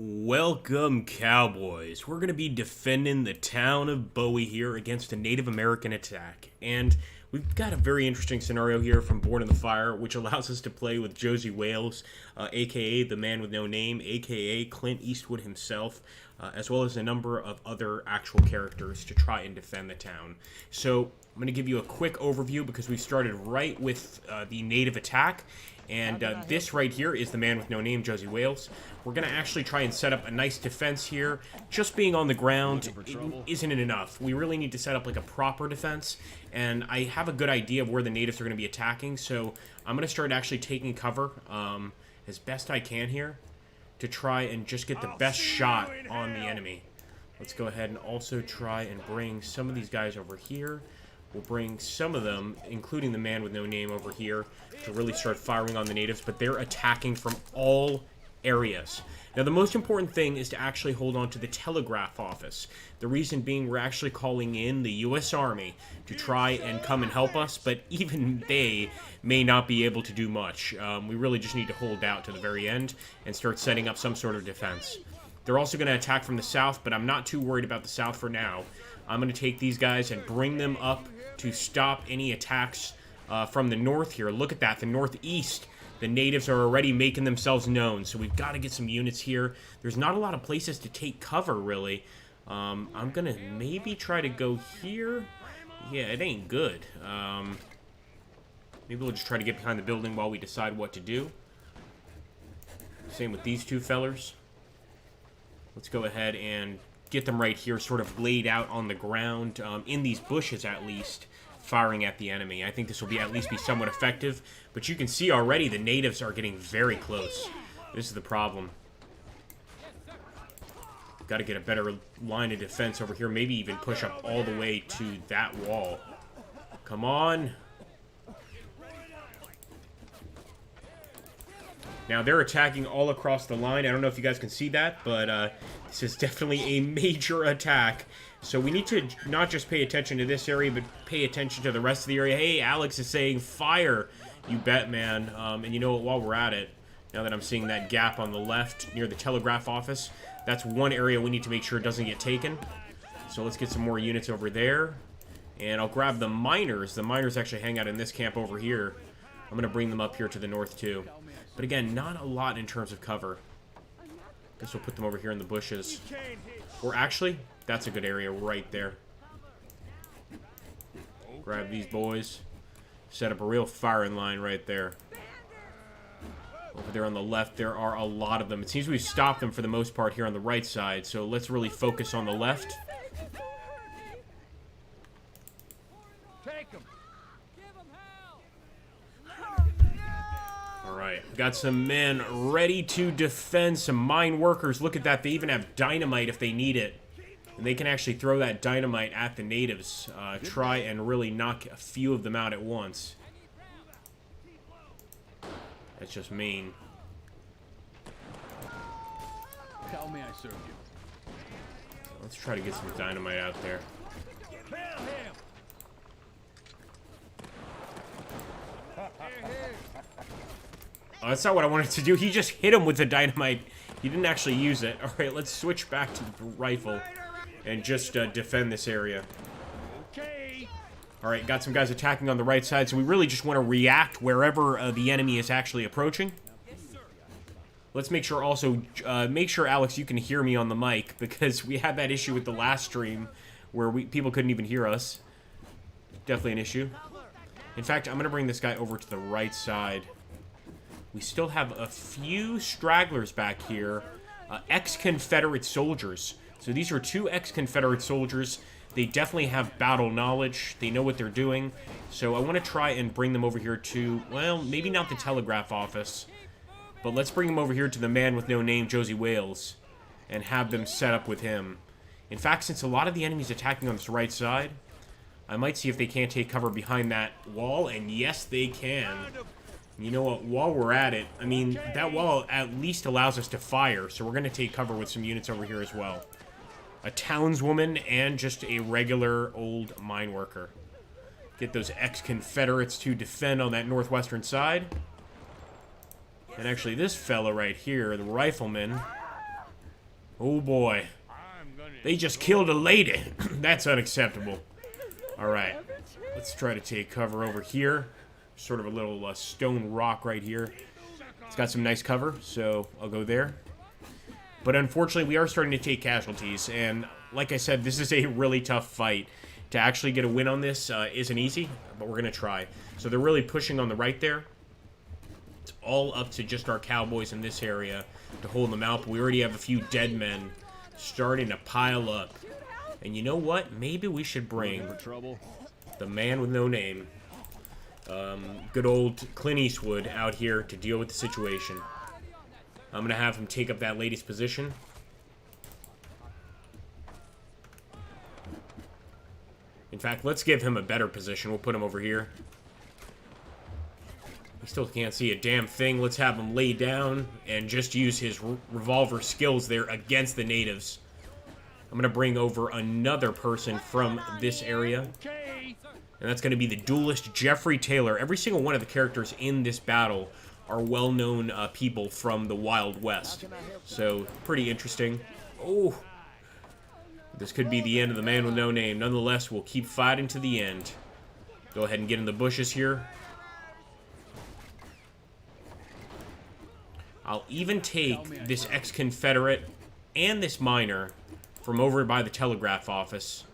Welcome, Cowboys. We're going to be defending the town of Bowie here against a Native American attack. And we've got a very interesting scenario here from Born in the Fire, which allows us to play with Josie Wales, a.k.a. the man with no name, a.k.a. Clint Eastwood himself, as well as a number of other actual characters to try and defend the town. So I'm going to give you a quick overview because we started right with the native attack. And this right here is the man with no name, Josie Wales. We're going to actually try and set up a nice defense here. Just being on the ground isn't enough. We really need to set up like a proper defense. And I have a good idea of where the natives are going to be attacking. So I'm going to start actually taking cover as best I can here to try and just get the best shot on the enemy. Let's go ahead and also try and bring some of these guys over here. We'll bring some of them, including the man with no name over here, to really start firing on the natives, but they're attacking from all areas. Now, the most important thing is to actually hold on to the Telegraph office. The reason being we're actually calling in the U.S. Army to try and come and help us, but even they may not be able to do much. We really just need to hold out to the very end and start setting up some sort of defense. They're also going to attack from the south, but I'm not too worried about the south for now. I'm going to take these guys and bring them up to stop any attacks from the north here. Look at that, the northeast. The natives are already making themselves known, so we've got to get some units here. There's not a lot of places to take cover, really. I'm going to maybe try to go here. Yeah, it ain't good. Maybe we'll just try to get behind the building while we decide what to do. Same with these two fellers. Let's go ahead and get them right here, sort of laid out on the ground, in these bushes at least, firing at the enemy. I think this will be at least be somewhat effective, but you can see already the natives are getting very close. This is the problem. Got to get a better line of defense over here, maybe even push up all the way to that wall. Come on. Now, they're attacking all across the line. I don't know if you guys can see that, but this is definitely a major attack. So we need to not just pay attention to this area, but pay attention to the rest of the area. Hey, Alex is saying fire. You bet, man. And you know what, while we're at it, now that I'm seeing that gap on the left near the Telegraph office, that's one area we need to make sure it doesn't get taken. So let's get some more units over there. And I'll grab the miners. The miners actually hang out in this camp over here. I'm going to bring them up here to the north, too. But again, not a lot in terms of cover. Guess we'll put them over here in the bushes. Or actually, that's a good area right there. Grab these boys. Set up a real firing line right there. Over there on the left, there are a lot of them. It seems we've stopped them for the most part here on the right side. So let's really focus on the left. Alright, got some men ready to defend, some mine workers. Look at that, they even have dynamite if they need it. And they can actually throw that dynamite at the natives. Try and really knock a few of them out at once. That's just mean. Tell me I served you. Let's try to get some dynamite out there. Oh, that's not what I wanted to do. He just hit him with the dynamite. He didn't actually use it. Alright, let's switch back to the rifle and just defend this area. Alright, got some guys attacking on the right side, so we really just want to react wherever the enemy is actually approaching. Let's make sure also, make sure, Alex, you can hear me on the mic, because we had that issue with the last stream where people couldn't even hear us. Definitely an issue. In fact, I'm going to bring this guy over to the right side. We still have a few stragglers back here. Ex-Confederate soldiers. So these are two ex-Confederate soldiers. They definitely have battle knowledge. They know what they're doing. So I want to try and bring them over here to, well, maybe not the Telegraph office. But let's bring them over here to the man with no name, Josie Wales. And have them set up with him. In fact, since a lot of the enemy's attacking on this right side, I might see if they can't take cover behind that wall. And yes, they can. You know what, while we're at it, I mean, that wall at least allows us to fire, so we're going to take cover with some units over here as well. A townswoman and just a regular old mine worker. Get those ex-Confederates to defend on that northwestern side. And actually, this fella right here, the rifleman, Oh boy. They just killed a lady. That's unacceptable. Alright. Let's try to take cover over here. Sort of a little stone rock right here. It's got some nice cover, so I'll go there. But unfortunately, we are starting to take casualties. And like I said, this is a really tough fight. To actually get a win on this isn't easy, but we're going to try. So they're really pushing on the right there. It's all up to just our cowboys in this area to hold them out. But we already have a few dead men starting to pile up. And you know what? Maybe we should bring the man with no name, good old Clint Eastwood, out here to deal with the situation. I'm going to have him take up that lady's position. In fact, let's give him a better position. We'll put him over here. He still can't see a damn thing. Let's have him lay down and just use his revolver skills there against the natives. I'm going to bring over another person from this area. And that's going to be the duelist Jeffrey Taylor. Every single one of the characters in this battle are well-known people from the Wild West. So, pretty interesting. Oh, this could be the end of the man with no name. Nonetheless, we'll keep fighting to the end. Go ahead and get in the bushes here. I'll even take this ex-Confederate and this miner from over by the Telegraph office.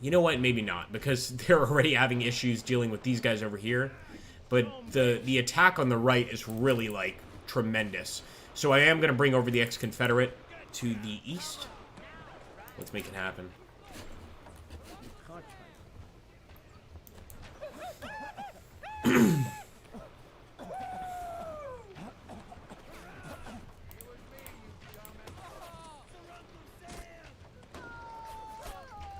You know what? Maybe not, because they're already having issues dealing with these guys over here. But the attack on the right is really, like, tremendous. So I am going to bring over the ex-Confederate to the east. Let's make it happen.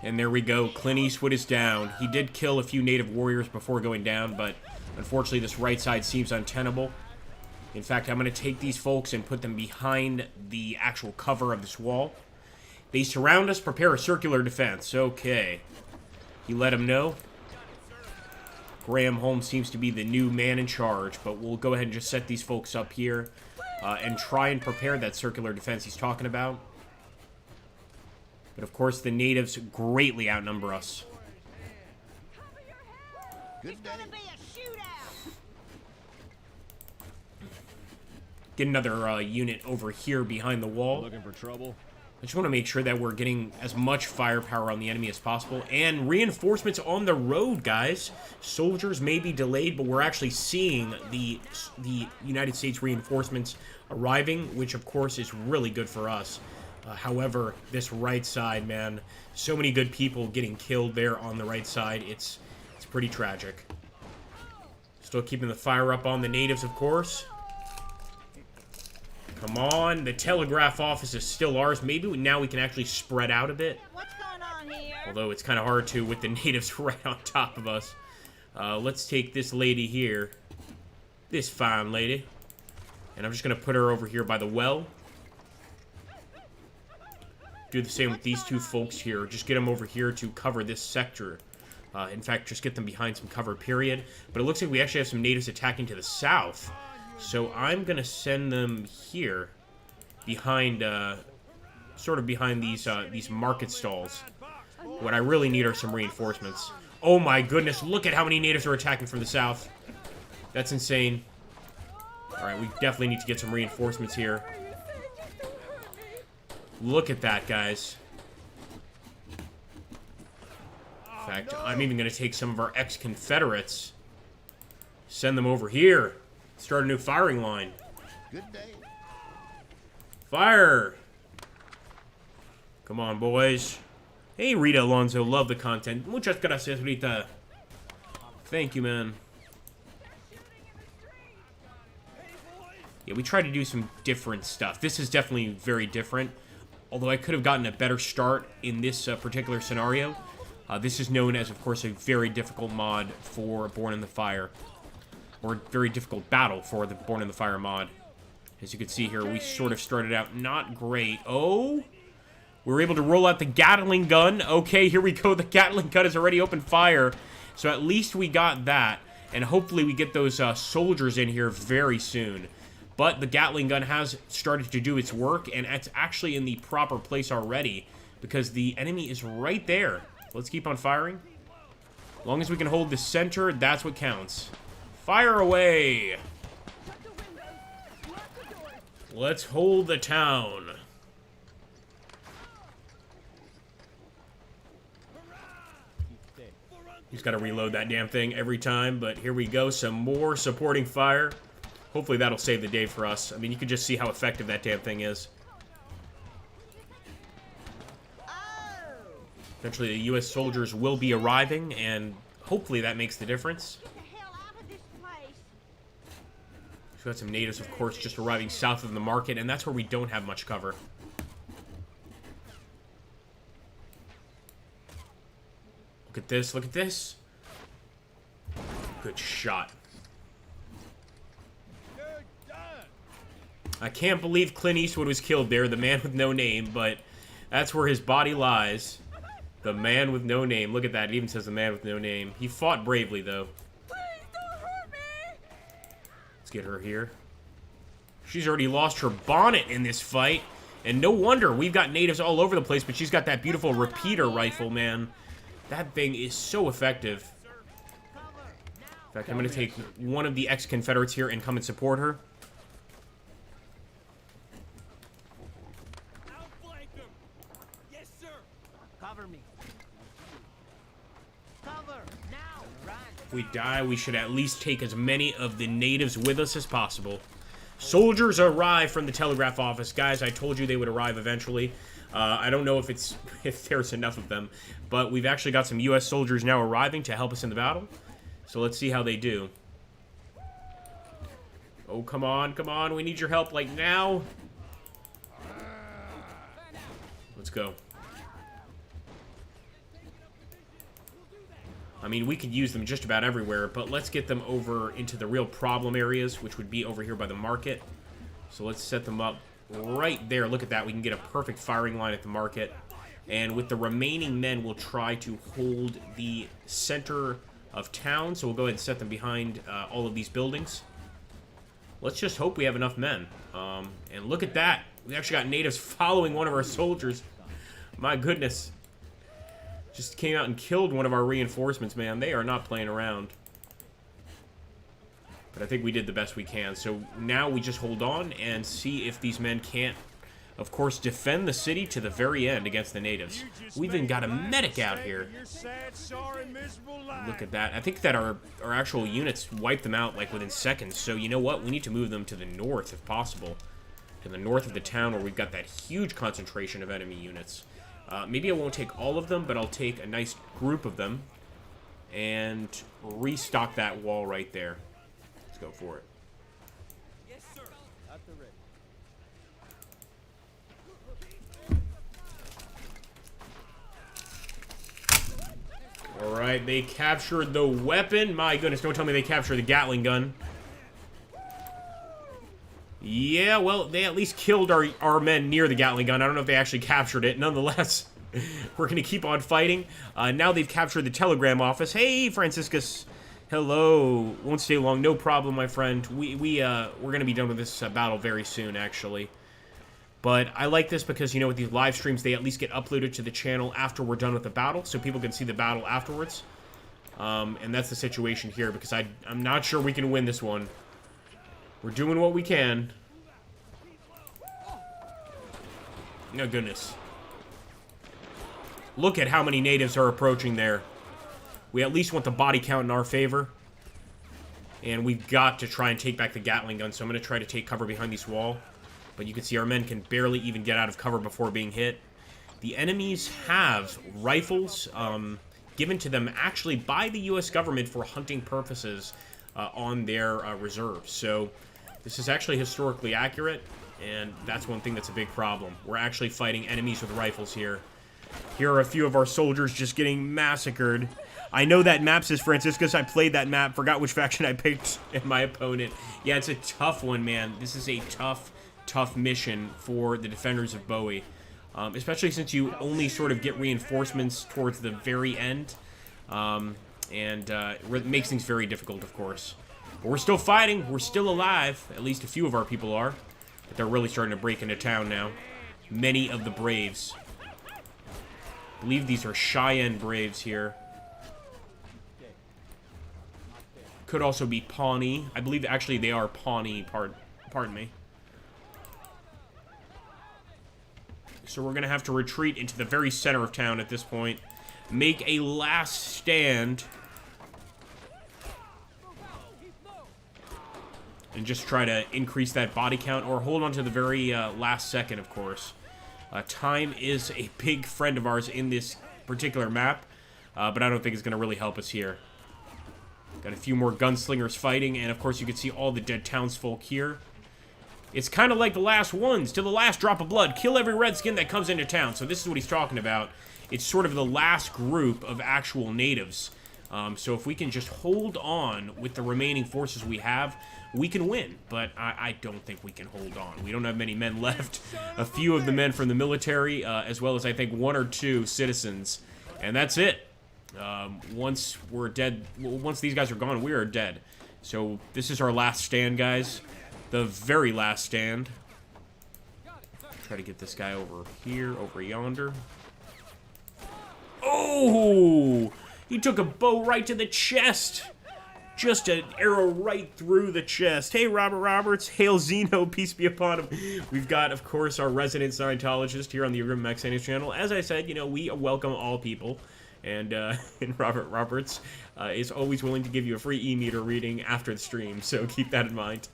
And there we go. Clint Eastwood is down. He did kill a few native warriors before going down, but unfortunately this right side seems untenable. In fact, I'm going to take these folks and put them behind the actual cover of this wall. They surround us, prepare a circular defense. Okay. You let them know. Graham Holmes seems to be the new man in charge, but we'll go ahead and just set these folks up here and try and prepare that circular defense he's talking about. But of course, the natives greatly outnumber us. It's gonna be a shootout. Get another unit over here behind the wall. Looking for trouble? I just want to make sure that we're getting as much firepower on the enemy as possible. And reinforcements on the road, guys. Soldiers may be delayed, but we're actually seeing the United States reinforcements arriving, which of course is really good for us. However, this right side, man, so many good people getting killed there on the right side. It's pretty tragic. Still keeping the fire up on the natives, of course. Come on, the Telegraph office is still ours. Maybe now we can actually spread out a bit. What's going on here? Although it's kind of hard to with the natives right on top of us. Let's take this lady here. This fine lady. And I'm just going to put her over here by the well. Do the same with these two folks here. Just get them over here to cover this sector. In fact, just get them behind some cover, period. But it looks like we actually have some natives attacking to the south. So I'm going to send them here. Behind, sort of behind these market stalls. What I really need are some reinforcements. Oh my goodness, look at how many natives are attacking from the south. That's insane. Alright, we definitely need to get some reinforcements here. Look at that, guys. In fact, I'm even going to take some of our ex-Confederates. Send them over here. Start a new firing line. Good day. Fire! Come on, boys. Hey, Rita Alonso. Love the content. Muchas gracias, Rita. Thank you, man. Yeah, we tried to do some different stuff. This is definitely very different. Although I could have gotten a better start in this particular scenario. This is known as, of course, a very difficult mod for Born in the Fire. Or a very difficult battle for the Born in the Fire mod. As you can see here, we sort of started out not great. Oh! We were able to roll out the Gatling gun. Okay, here we go. The Gatling gun has already opened fire. So at least we got that. And hopefully we get those soldiers in here very soon. But the Gatling gun has started to do its work, and it's actually in the proper place already, because the enemy is right there. Let's keep on firing. As long as we can hold the center, that's what counts. Fire away! Let's hold the town. He's got to reload that damn thing every time, but here we go. Some more supporting fire. Hopefully that'll save the day for us. I mean, you can just see how effective that damn thing is. Eventually, the U.S. soldiers will be arriving, and hopefully that makes the difference. Get the hell out of this place. We've got some natives, of course, just arriving south of the market, and that's where we don't have much cover. Look at this, look at this. Good shot. I can't believe Clint Eastwood was killed there, the man with no name, but that's where his body lies. The man with no name. Look at that, it even says the man with no name. He fought bravely, though. Please don't hurt me. Let's get her here. She's already lost her bonnet in this fight, and no wonder. We've got natives all over the place, but she's got that beautiful repeater rifle, man. That thing is so effective. In fact, I'm going to take one of the ex-Confederates here and come and support her. Outflank them. Yes, sir. Cover me. Cover now. Run. If we die, we should at least take as many of the natives with us as possible. Soldiers arrive from the Telegraph office. Guys, I told you they would arrive eventually. I don't know if there's enough of them, but we've actually got some U.S. soldiers now arriving to help us in the battle. So let's see how they do. Oh, come on, come on. We need your help, like, now. Let's go. I mean, we could use them just about everywhere, but let's get them over into the real problem areas, which would be over here by the market. So let's set them up right there. Look at that. We can get a perfect firing line at the market. And with the remaining men, we'll try to hold the center of town. So we'll go ahead and set them behind all of these buildings. Let's just hope we have enough men. And look at that. We actually got natives following one of our soldiers. My goodness. Just came out and killed one of our reinforcements, man. They are not playing around. But I think we did the best we can. So now we just hold on and see if these men can't, of course, defend the city to the very end against the natives. We've even got a medic out here. Look at that. I think that our actual units wiped them out like within seconds. So you know what? We need to move them to the north if possible. To the north of the town where we've got that huge concentration of enemy units. Maybe I won't take all of them, but I'll take a nice group of them and restock that wall right there. Let's go for it. Yes, sir. At the ready. Alright, they captured the weapon. My goodness, don't tell me they captured the Gatling gun. Yeah, well, they at least killed our men near the Gatling gun. I don't know if they actually captured it. Nonetheless, we're going to keep on fighting. Now they've captured the telegram office. Hey, Franciscus. Hello. Won't stay long. No problem, my friend. We're going to be done with this battle very soon, actually. But I like this because, you know, with these live streams, they at least get uploaded to the channel after we're done with the battle, so people can see the battle afterwards. And that's the situation here, because I'm not sure we can win this one. We're doing what we can. Oh, goodness. Look at how many natives are approaching there. We at least want the body count in our favor. And we've got to try and take back the Gatling gun, so I'm going to try to take cover behind this wall. But you can see our men can barely even get out of cover before being hit. The enemies have rifles given to them actually by the U.S. government for hunting purposes on their reserves. So this is actually historically accurate, and that's one thing that's a big problem. We're actually fighting enemies with rifles here. Here are a few of our soldiers just getting massacred. I know that map says Franciscus. I played that map, forgot which faction I picked and my opponent. Yeah, it's a tough one, man. This is a tough mission for the defenders of Bowie. Especially since you only sort of get reinforcements towards the very end. It makes things very difficult, of course. But we're still fighting. We're still alive. At least a few of our people are. But they're really starting to break into town now. Many of the Braves. I believe these are Cheyenne Braves here. Could also be Pawnee. I believe actually they are Pawnee. Pardon me. So we're going to have to retreat into the very center of town at this point. Make a last stand. And just try to increase that body count. Or hold on to the very last second, of course. Time is a big friend of ours in this particular map. But I don't think it's going to really help us here. Got a few more gunslingers fighting. And, of course, you can see all the dead townsfolk here. It's kind of like the last ones. To the last drop of blood. Kill every redskin that comes into town. So this is what he's talking about. It's sort of the last group of actual natives. So if we can just hold on with the remaining forces we have, we can win. But I don't think we can hold on. We don't have many men left. A few of the men from the military, as well as I think 1 or 2 citizens. And that's it. Once we're dead, once these guys are gone, we are dead. So this is our last stand, guys. The very last stand. Try to get this guy over here, over yonder. Oh! He took a bow right to the chest. Just an arrow right through the chest. Hey, Robert Roberts. Hail Zeno. Peace be upon him. We've got, of course, our resident Scientologist here on the Urban Maxanius channel. As I said, you know, we welcome all people. And Robert Roberts is always willing to give you a free e-meter reading after the stream. So keep that in mind.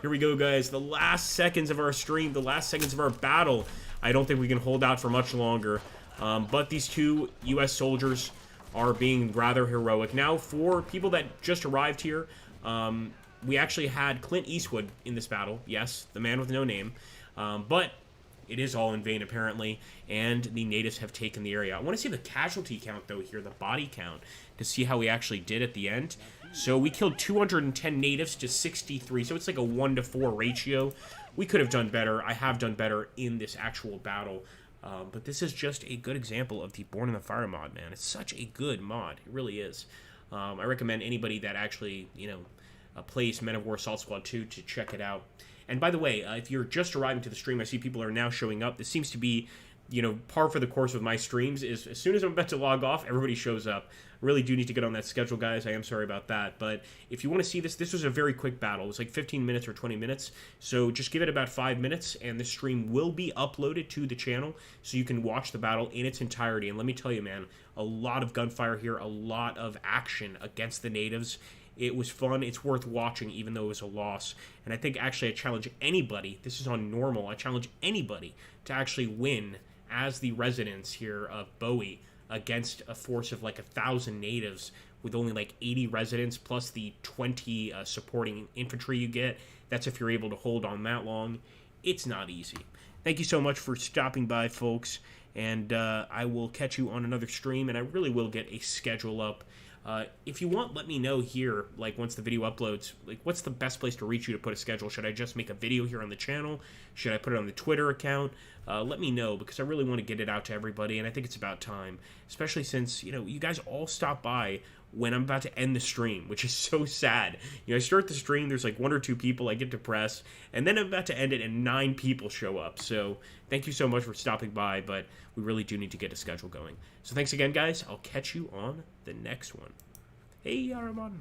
Here we go, guys. The last seconds of our stream. The last seconds of our battle. I don't think we can hold out for much longer. But these 2 U.S. soldiers are being rather heroic. Now, for people that just arrived here, we actually had Clint Eastwood in this battle. Yes, the man with no name. But it is all in vain, apparently, and the natives have taken the area. I want to see the casualty count, though, here, the body count, to see how we actually did at the end. So we killed 210 natives to 63, so it's like a 1-to-4 ratio. We could have done better. I have done better in this actual battle. But this is just a good example of the Born in the Fire mod, man. It's such a good mod. It really is. I recommend anybody that actually, you know, plays Men of War Assault Squad 2 to check it out. And by the way, if you're just arriving to the stream, I see people are now showing up. This seems to be, you know, par for the course with my streams, is as soon as I'm about to log off, everybody shows up. I really do need to get on that schedule, guys. I am sorry about that. But if you want to see this, this was a very quick battle. It was like 15 minutes or 20 minutes. So just give it about 5 minutes, and the stream will be uploaded to the channel so you can watch the battle in its entirety. And let me tell you, man, a lot of gunfire here, a lot of action against the natives. It was fun. It's worth watching, even though it was a loss. And I think, actually, I challenge anybody. This is on normal. I challenge anybody to actually win as the residents here of Bowie against a force of like 1,000 natives with only like 80 residents plus the 20 supporting infantry you get. That's if you're able to hold on that long. It's not easy. Thank you so much for stopping by, folks. And I will catch you on another stream, and I really will get a schedule up. If you want, let me know here, like, once the video uploads, like, what's the best place to reach you to put a schedule? Should I just make a video here on the channel? Should I put it on the Twitter account? Let me know, because I really want to get it out to everybody, and I think it's about time, especially since, you know, you guys all stop by when I'm about to end the stream, which is so sad. You know, I start the stream, there's like 1 or 2 people, I get depressed, and then I'm about to end it, and 9 people show up. So thank you so much for stopping by, but we really do need to get a schedule going. So thanks again, guys. I'll catch you on the next one. Hey, Araman.